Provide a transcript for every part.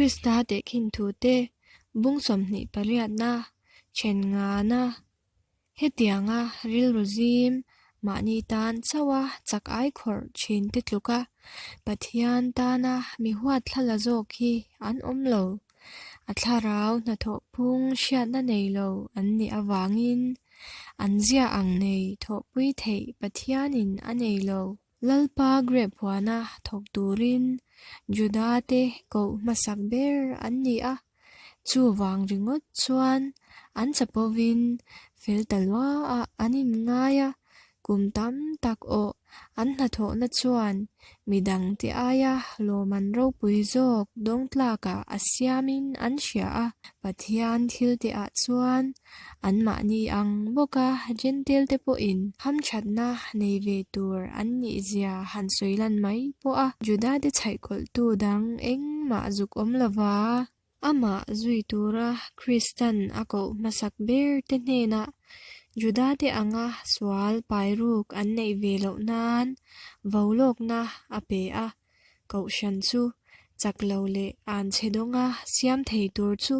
Krista te khin thu te bung som ni pariat na chen nga na hetianga ril rozim mani tan chawa chak ai khor chin te tluka pathian ta na mi huat thala zawk hi an omlo atharau na tho phung hriat na nei lo an ni awangin an zia ang nei tho pui thei pathianin anei lo lalpa grep huana thok turin juda te ko masak ber an ni a chu wang ringot chuan an chapovin fel talwa a anin ngaya kum tam tak o an na tho na chuan midang ti aya lo man ro pui zok dong tlaka asiamin an hria a pathian thil ti a chuan an ma ni ang boka gentle te po in ham thatna nei ve tur an ni zia han soilan mai po a juda de chaikol tu dang eng ma zuk om lova ama zui tura Christian ako masak ber te nena juda te anga swal pairuk an nei ve lo nan volok na ape a ko shan chu chaklo le an chedonga siam thei tur chu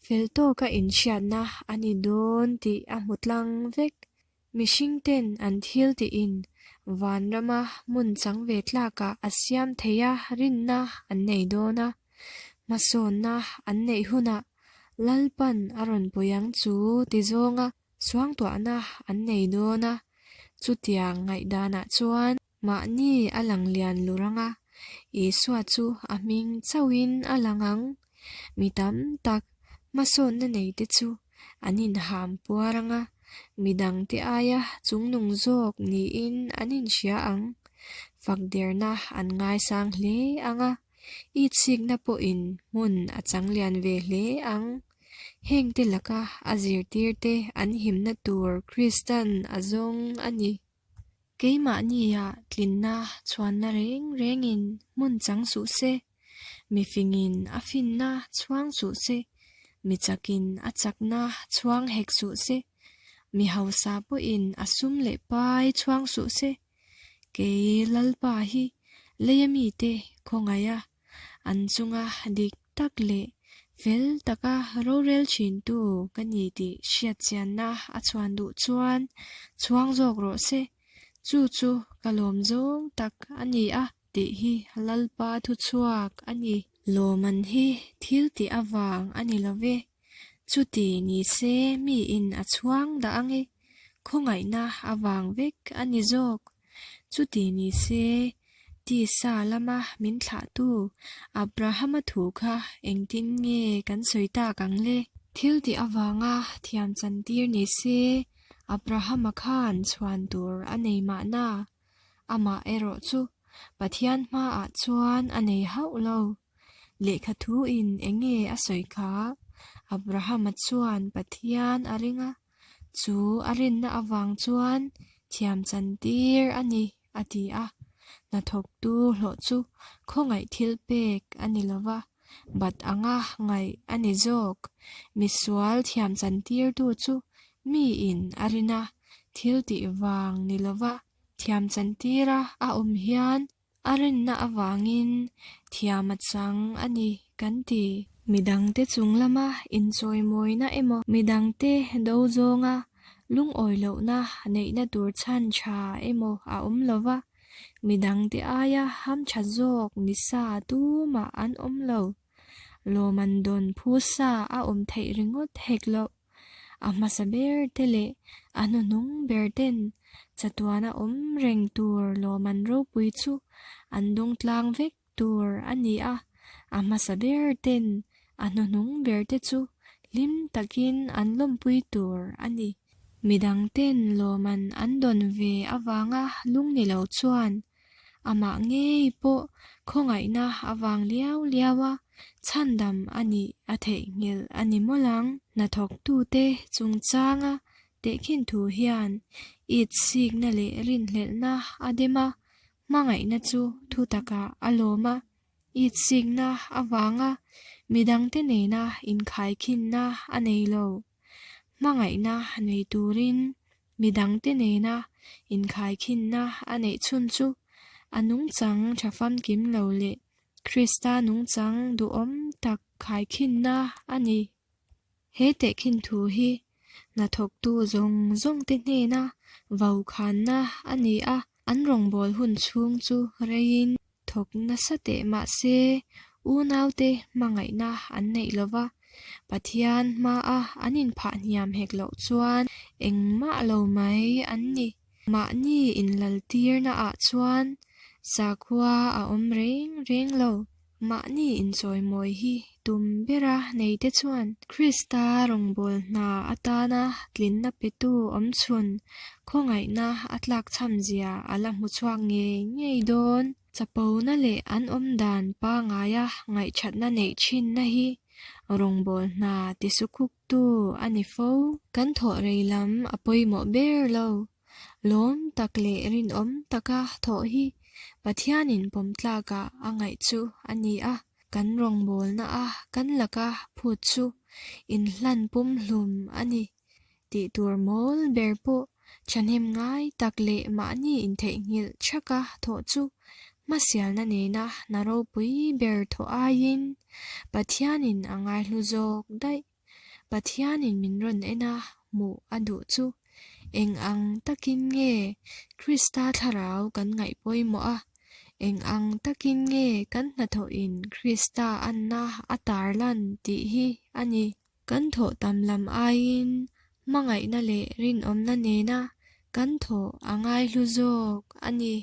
felto ka inshiat na ani don ti a mutlang vek mishing ten an thil ti in van rama mun chang ve tlaka asiam theya rin na an nei dona mason na an nei huna lalpan aron poyang chu ti zonga suang to na an nei dona chu tiang ngai dana chuan ma ni alang lian luranga iswa chu aming chawin alangang mitam tak mason na nei te chu anin ham puaranga midang te aya chungnung zok ni in anin hria ang fakderna an ngai sang hle anga I chik na po in mun achang lian ve hle ang heng te laka azir tir te an him na tur Christian azong ani keima ni ya tlin na chuan na reng rengin mun chang su se mi fingin afin na chuang su se mi chakin achak na chuang hek su se mi hausa po in asum le pai chuang su se ke lalpa hi leyami te khongaya anchunga dik tak le fel taka rorel chin tu kani ti hriat chian na a chuan du chuan chuang jok ro se chu chu kalom zong tak ani a ti hi lalpa thu chuak ani loman hi thil ti awang ani love chu ti ni se mi in a chuang da ange khongai na awang vek ani jok chu ti ni se ti sa lama min thla tu Abraham thu kha engtin nge kan soita kang le thil ti awanga thiam chan tir ni se Abraham khan chuan tur anei ma na ama ero chu pathian ma a chuan anei hau lo lekha thu in enge a soi kha Abraham chuan pathian aringa chu arin na awang chuan thiam chan tir ani ati a na thok tu hlo chu khongai thil pek ani lova bat anga ngai ani jok miswal thiam chan tir tu chu mi in arina thil ti wang ni lova thiam chan tira a hian arin na awangin thiam chang ani kan ti midang te chung lama enjoy moi na emo midang te do zonga lung oi lo na nei na tur chan cha emo a lova midang te aya ham cha jok ni sa tu ma an lo lo man don phu sa a thei ringot hek lo ama saber tele anu nung berten chatuana reng tur lo man ro pui chu andong tlang vek tur ani a ama saber ten anu nung berte chu lim takin anlom pui tur ani midang ten lo man andon ve awanga lung ni lo chuan ama nge po khongai na awang liao liawa chandam ani athe ngel ani molang na thok tu te chung changa te khin thu hian it sik na le rin hlel na adema mangai na chu thu taka aloma it sik na awanga midang te ne na in khai khin na anei lo mangai na nei turin midang te ne na in khai khin na anei chun chu anung chang thafam kim lo le Krista nung chang du tak khai khin na ani he te khin thu hi na thok tu zong te hne na vau khan na ani a an rong bol hun chung chu rein thok na sa te ma se u nau te mangai na an nei lova pathian ma a anin pha niam hek lo chuan engma lo mai an ni ma ni in lal tir na a chuan sakwa a om reng lo ma ni in choi moi hi tum bera nei te chuan Krista rong bol na atana tlin na petu om chun khongai na atlak cham zia ala mu chuak nge ngei don chapo na le an om dan pa ngaya ngai that na nei chin na hi rong bol na ti sukuk tu ani fo kan tho reilam apoi mo ber lo lom takle rin om taka tho hi pathianin pomtlaka angai chu ani a kan rong bol na a kan laka phut chu in hlan pum hlum ani ti tur mol ber po chanem ngai takle ma ni in the ngil chaka tho chu masial na ne na naro pui ber tho ain pathianin angai hlu jok dai pathianin minron ena mu adu chu eng ang takin nge Krista tharau kan ngai poi mo a eng ang takin nge kan na tho in Krista anna atarlan ti hi ani kan tho tamlam ain mangai na le rin om na ne na kan tho angai hlu jok ani